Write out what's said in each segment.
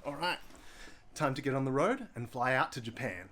Alright, time to get on the road and fly out to Japan.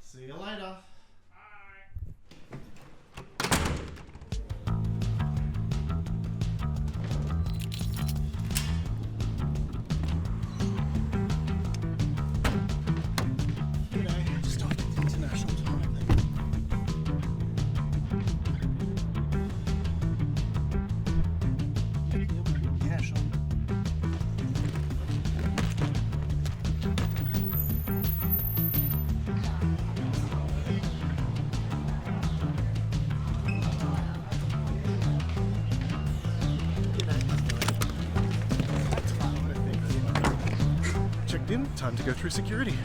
See you later. Checked in, time to go through security.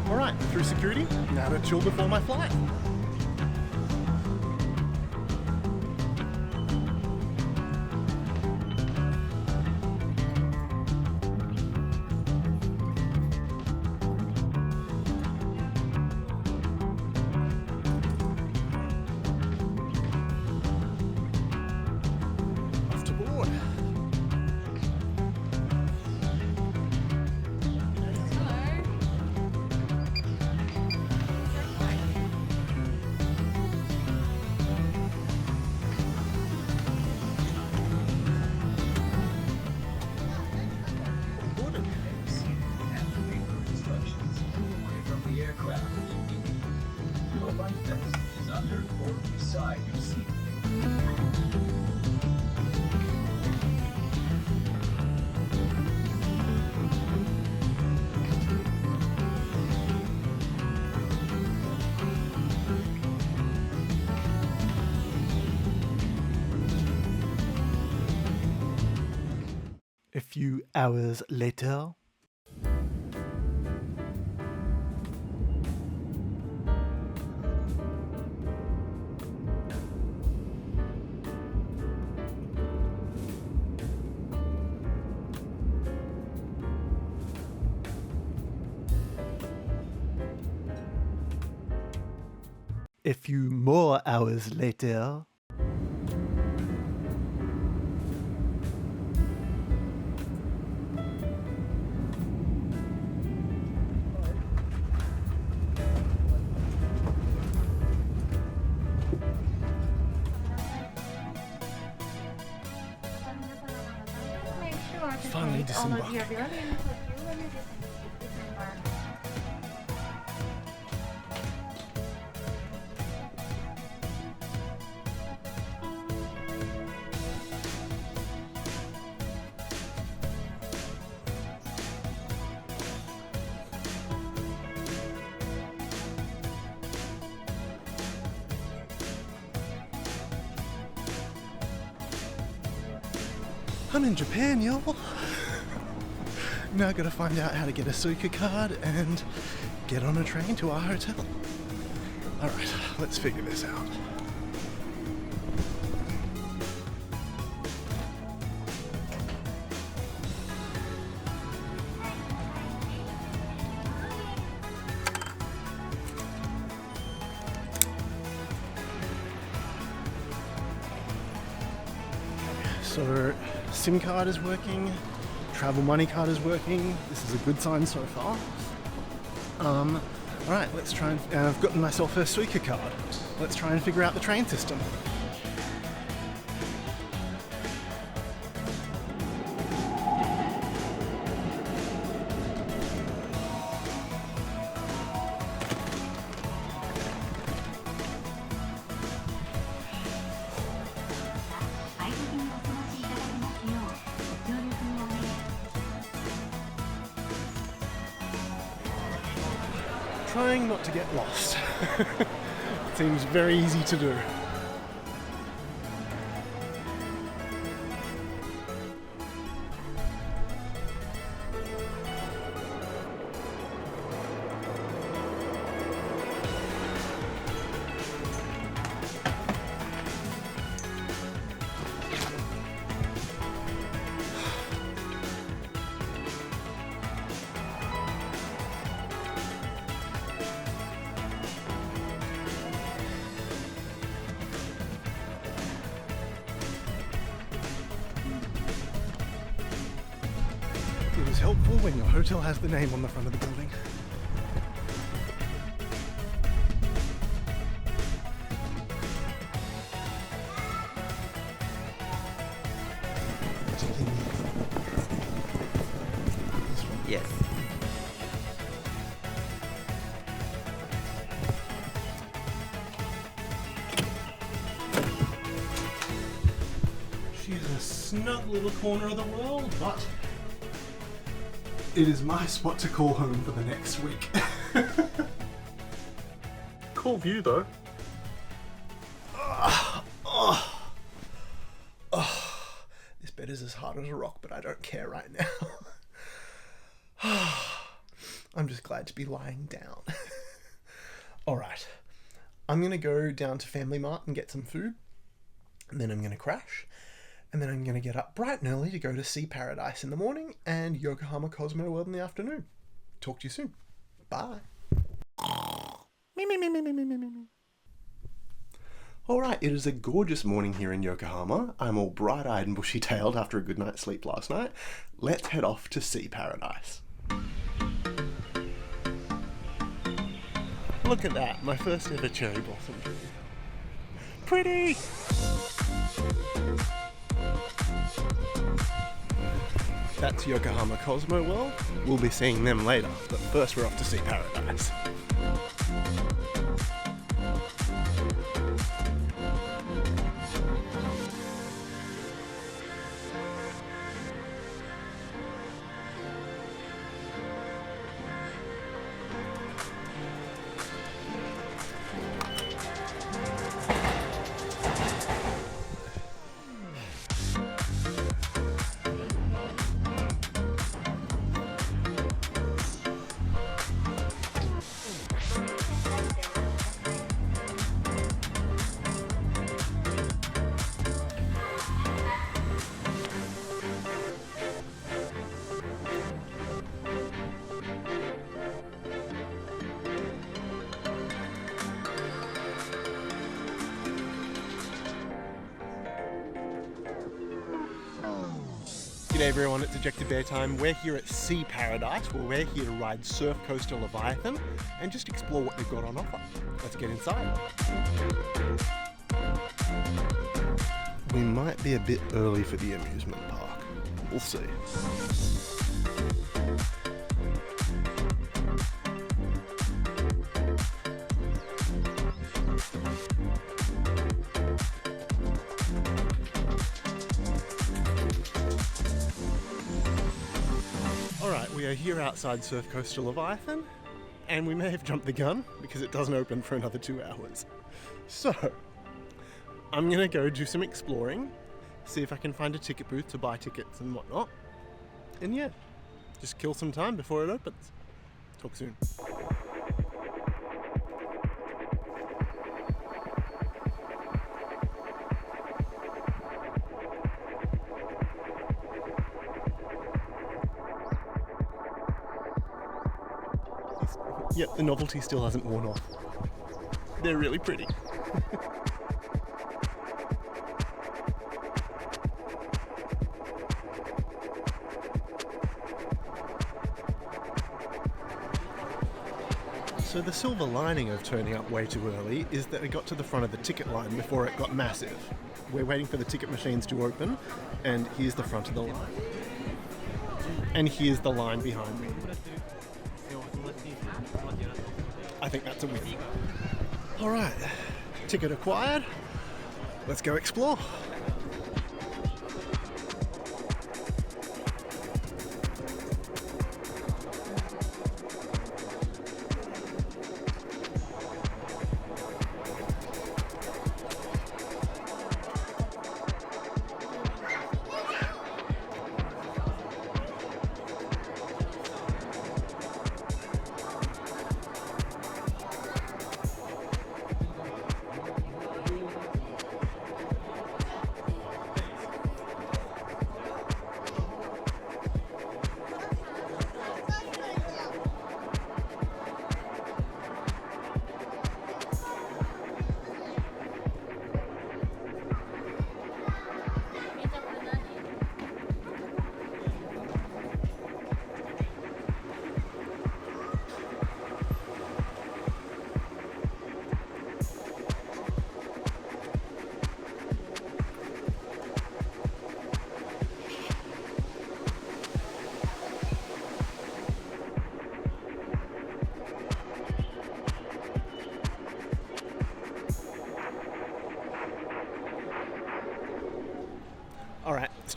Alright, through security, now to chill before my flight. A few hours later. A few more hours later. Finally disembarked. I'm in Japan, y'all. Now I gotta find out how to get a Suica card and get on a train to our hotel. Alright, let's figure this out. So, SIM card is working, travel money card is working. This is a good sign so far. Alright, let's try and... I've gotten myself a Suica card. Let's try and figure out the train system. Trying not to get lost. Seems very easy to do. always helpful when your hotel has the name on the front of the building. Yes. She's a snug little corner of the world, but it is my spot to call home for the next week. Cool view though. This bed is as hard as a rock, but I don't care right now. I'm just glad to be lying down. Alright, I'm going to go down to Family Mart and get some food, and then I'm going to crash, and then I'm going to get up bright and early to go to see Paradise in the morning and Yokohama CosmoWorld in the afternoon. Talk to you soon. Bye. Alright, it is a gorgeous morning here in Yokohama. I'm all bright-eyed and bushy-tailed after a good night's sleep last night. Let's head off to see Paradise. Look at that, my first ever cherry blossom tree. Pretty! That's Yokohama CosmoWorld. We'll be seeing them later, but first we're off to see Paradise. G'day everyone, it's Ejector Beartime. We're here at Sea Paradise, where we're here to ride Surf Coaster Leviathan and just explore what they've got on offer. Let's get inside. We might be a bit early for the amusement park. We'll see. Alright, we are here outside Surf Coaster Leviathan, and we may have jumped the gun because it doesn't open for another 2 hours. So, I'm gonna go do some exploring, see if I can find a ticket booth to buy tickets and whatnot, and yeah, just kill some time before it opens. Talk soon. Yep, the novelty still hasn't worn off. They're really pretty. So the silver lining of turning up way too early is that we got to the front of the ticket line before it got massive. We're waiting for the ticket machines to open, and here's the front of the line. And here's the line behind me. I think that's a win. Alright, ticket acquired. Let's go explore.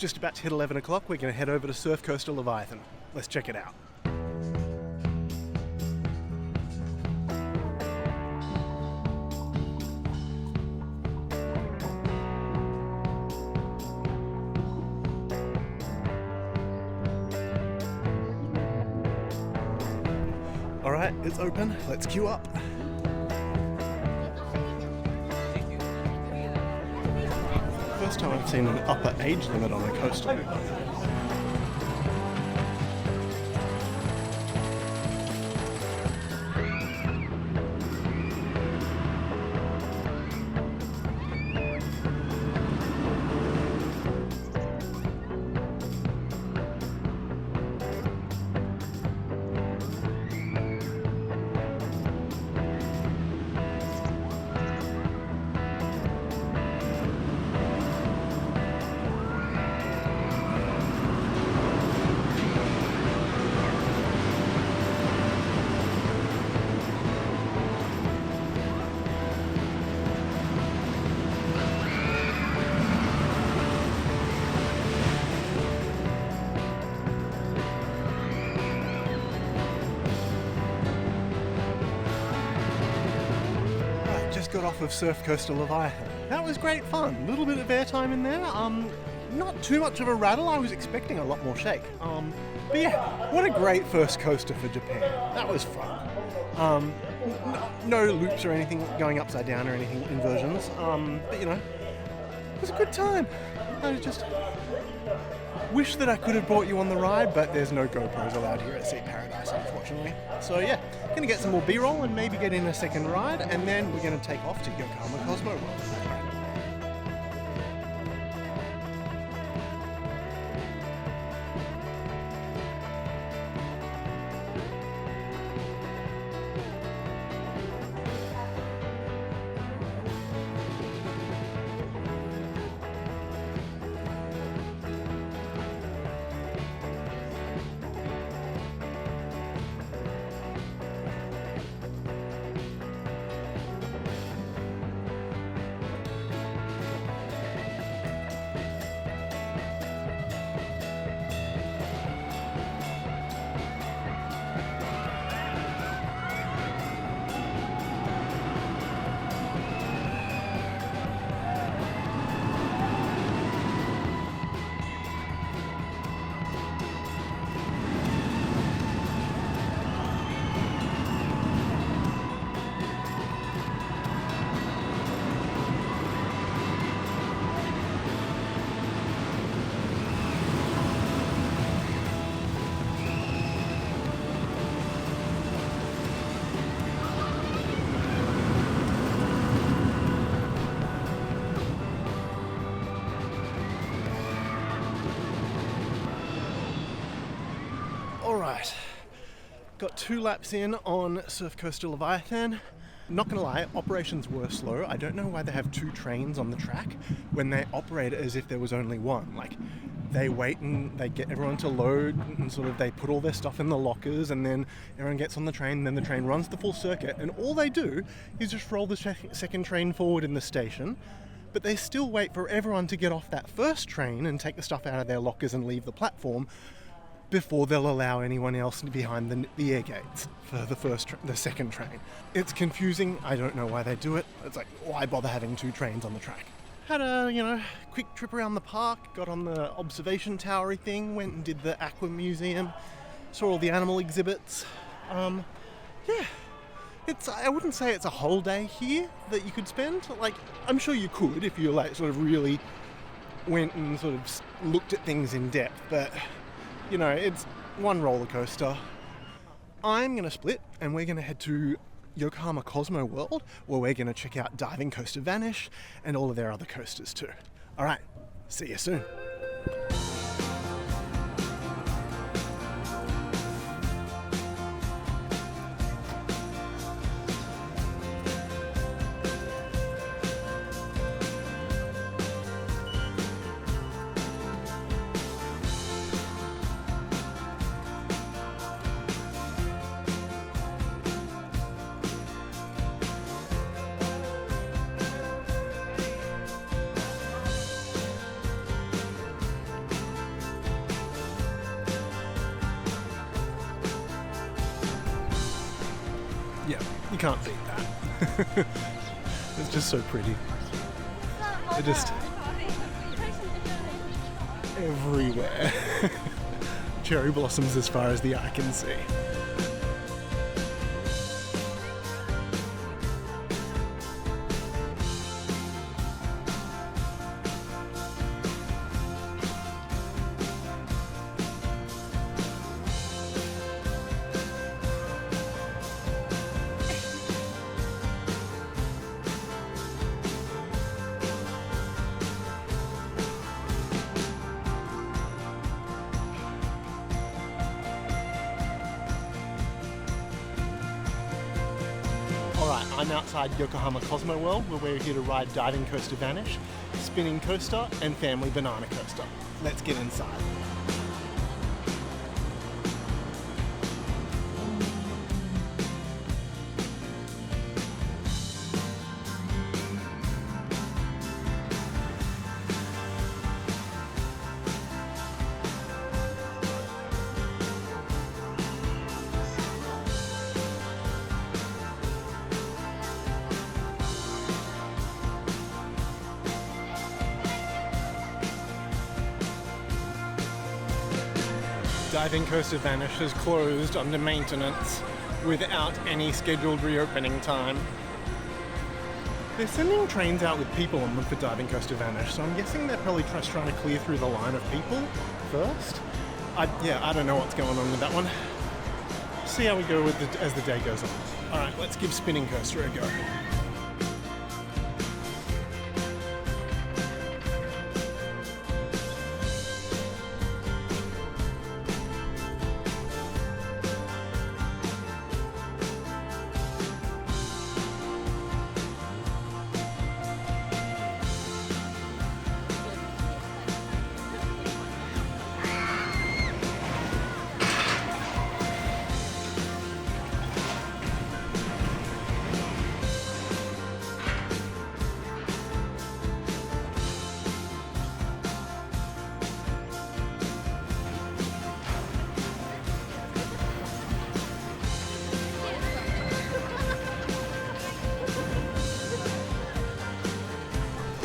just about to hit 11 o'clock. We're going to head over to Surf Coaster Leviathan. Let's check it out. Alright, it's open. Let's queue up. First time I've seen an upper age limit on a coaster. Got off of Surf Coaster Leviathan. That was great fun. A little bit of airtime in there. Not too much of a rattle. I was expecting a lot more shake. But yeah, what a great first coaster for Japan. That was fun. No loops or anything going upside down or anything, inversions. But you know, it was a good time. I just wish that I could have brought you on the ride, but there's no GoPros allowed here at Sea Paradise, unfortunately. So yeah, gonna get some more B-roll and maybe get in a second ride, and then we're gonna take off to Yokohama CosmoWorld. Alright, got 2 laps in on Surf Coaster Leviathan. Not gonna lie, operations were slow. I don't know why they have 2 trains on the track when they operate as if there was only one. Like, they wait and they get everyone to load and sort of they put all their stuff in the lockers, and then everyone gets on the train, and then the train runs the full circuit, and all they do is just roll the second train forward in the station. But they still wait for everyone to get off that first train and take the stuff out of their lockers and leave the platform before they'll allow anyone else behind the air gates for the second train. It's confusing. I don't know why they do it. It's like, why bother having 2 trains on the track? Had a, quick trip around the park, got on the observation towery thing, went and did the aqua museum, saw all the animal exhibits. Yeah, I wouldn't say it's a whole day here that you could spend. Like, I'm sure you could if you sort of really went and sort of looked at things in depth, but it's one roller coaster. I'm going to split, and we're going to head to Yokohama CosmoWorld, where we're going to check out Diving Coaster Vanish and all of their other coasters too. Alright, see you soon. you can't beat that. It's just so pretty. They're just everywhere. Cherry blossoms as far as the eye can see. Alright, I'm outside Yokohama CosmoWorld where we're here to ride Diving Coaster Vanish, Spinning Coaster and Family Banana Coaster. Let's get inside. Diving Coaster Vanish has closed under maintenance without any scheduled reopening time. They're sending trains out with people on them for Diving Coaster Vanish, so I'm guessing they're probably just trying to clear through the line of people first. I don't know what's going on with that one. See how we go with as the day goes on. Alright, let's give Spinning Coaster a go.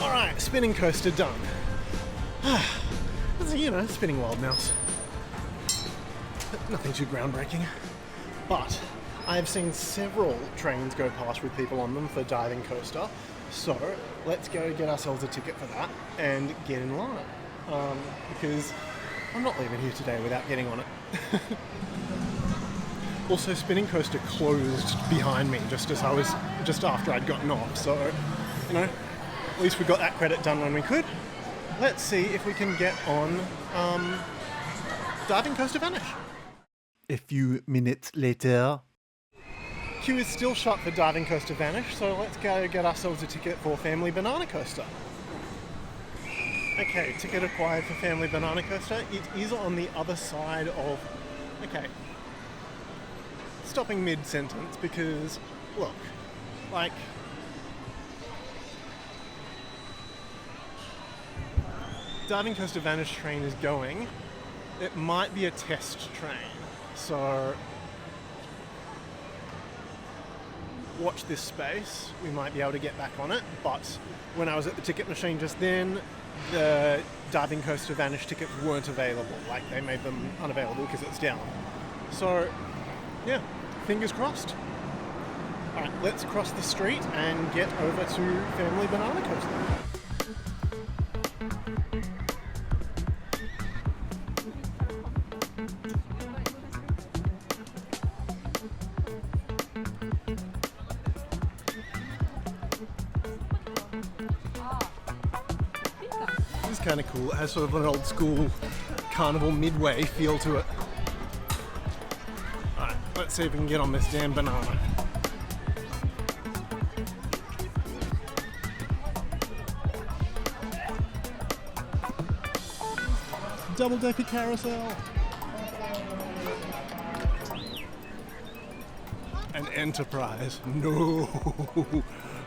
Alright, spinning coaster done. You know, spinning wild mouse. Nothing too groundbreaking. But I've seen several trains go past with people on them for Diving Coaster. So let's go get ourselves a ticket for that and get in line. Because I'm not leaving here today without getting on it. Also, Spinning Coaster closed behind me just after I'd gotten off. So, you know, at least we got that credit done when we could. Let's see if we can get on Diving Coaster Vanish. A few minutes later. Queue is still shut for Diving Coaster Vanish, so let's go get ourselves a ticket for Family Banana Coaster. Okay, ticket acquired for Family Banana Coaster. It is on the other side of... Okay. Stopping mid-sentence because, look, like... Diving Coaster Vanish train is going. It might be a test train, so watch this space. We might be able to get back on it, but when I was at the ticket machine just then, the Diving Coaster Vanish tickets weren't available. Like, they made them unavailable because it's down. So, yeah, fingers crossed. Alright, let's cross the street and get over to Family Banana Coaster. Kind of cool. It has sort of an old school carnival midway feel to it. Alright, let's see if we can get on this damn banana. Double-decker carousel! An enterprise. No!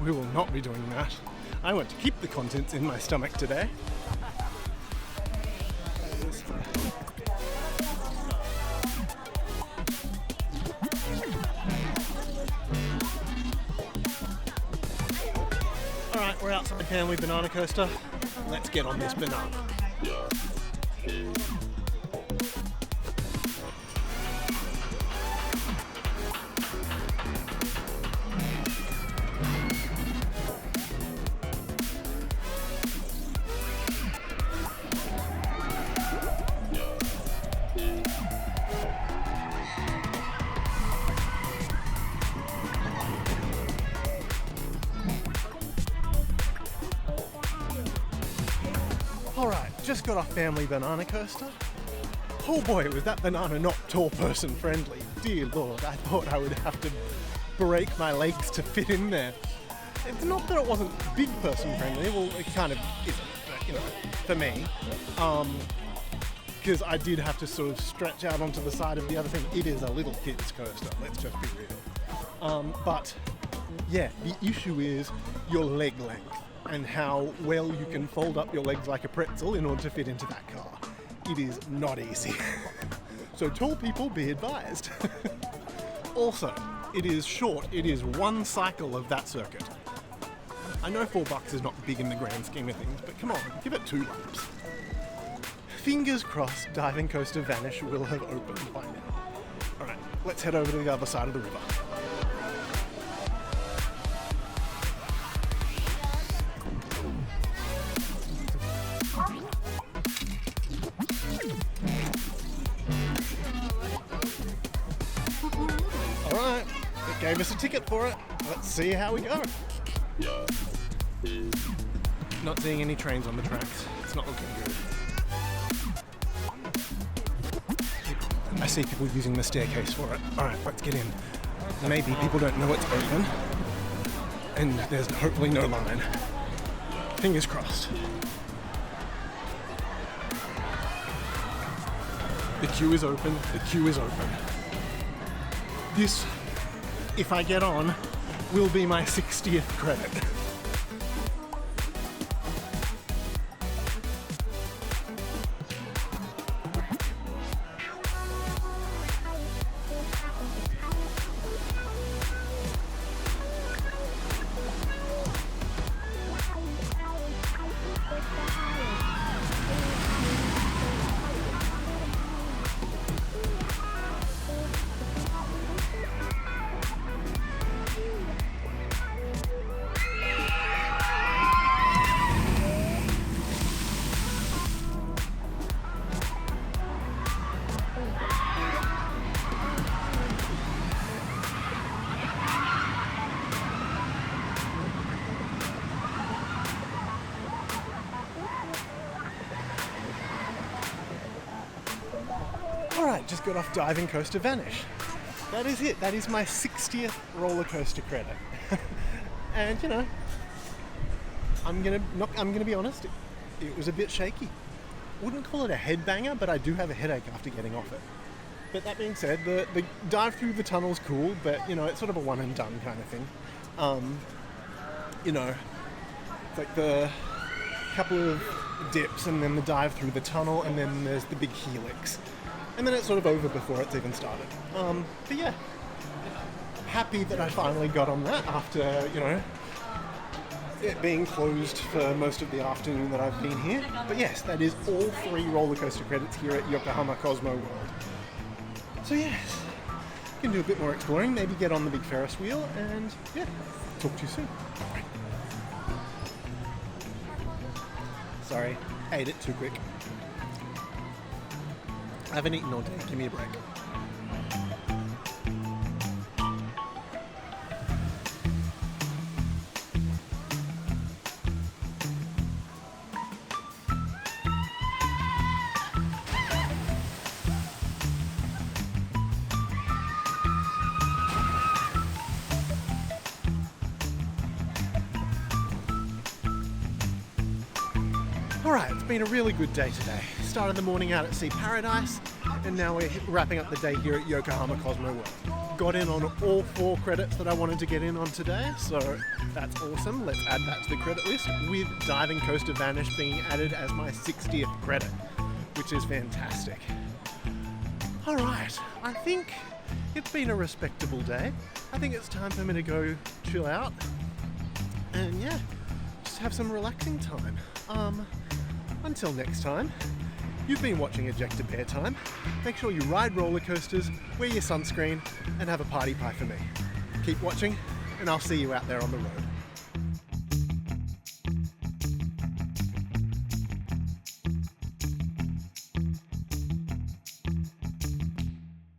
We will not be doing that. I want to keep the contents in my stomach today. Alright, we're outside Family Banana Coaster. Let's get on this banana. Alright, just got off Family Banana Coaster. Oh boy, was that banana not tall person friendly. Dear Lord, I thought I would have to break my legs to fit in there. It's not that it wasn't big person friendly, well it kind of isn't, but you know, for me. Because I did have to sort of stretch out onto the side of the other thing. It is a little kid's coaster, let's just be real. But yeah, the issue is your leg length and how well you can fold up your legs like a pretzel in order to fit into that car. It is not easy. So tall people, be advised. Also, it is short. It is one cycle of that circuit. I know $4 is not big in the grand scheme of things, but come on, give it 2 laps. Fingers crossed, Diving Coaster Vanish will have opened by now. Alright, let's head over to the other side of the river. Alright, it gave us a ticket for it. Let's see how we go. Not seeing any trains on the tracks. It's not looking good. I see people using the staircase for it. Alright, let's get in. Maybe people don't know it's open. And there's hopefully no line. Fingers crossed. The queue is open. The queue is open. This, if I get on, will be my 60th credit. Alright, just got off Diving Coaster Vanish. That is it. That is my 60th roller coaster credit. And you know, I'm gonna be honest, it was a bit shaky. Wouldn't call it a headbanger, but I do have a headache after getting off it. But that being said, the dive through the tunnel's cool, but you know, it's sort of a one and done kind of thing. You know, it's like the couple of dips and then the dive through the tunnel and then there's the big helix. And then it's sort of over before it's even started. But yeah, happy that I finally got on that after, you know, it being closed for most of the afternoon that I've been here. But yes, that is all 3 roller coaster credits here at Yokohama CosmoWorld. So yes, can do a bit more exploring, maybe get on the big Ferris wheel, and yeah, talk to you soon. Bye. Sorry, ate it too quick. I haven't eaten all day, give me a break. Alright, it's been a really good day today. Started the morning out at Sea Paradise, and now we're wrapping up the day here at Yokohama CosmoWorld. Got in on all 4 credits that I wanted to get in on today, so that's awesome. Let's add that to the credit list, with Diving Coaster Vanish being added as my 60th credit, which is fantastic. Alright, I think it's been a respectable day. I think it's time for me to go chill out, and yeah, just have some relaxing time. Until next time, you've been watching Ejector Beartime. Make sure you ride roller coasters, wear your sunscreen, and have a party pie for me. Keep watching, and I'll see you out there on the road.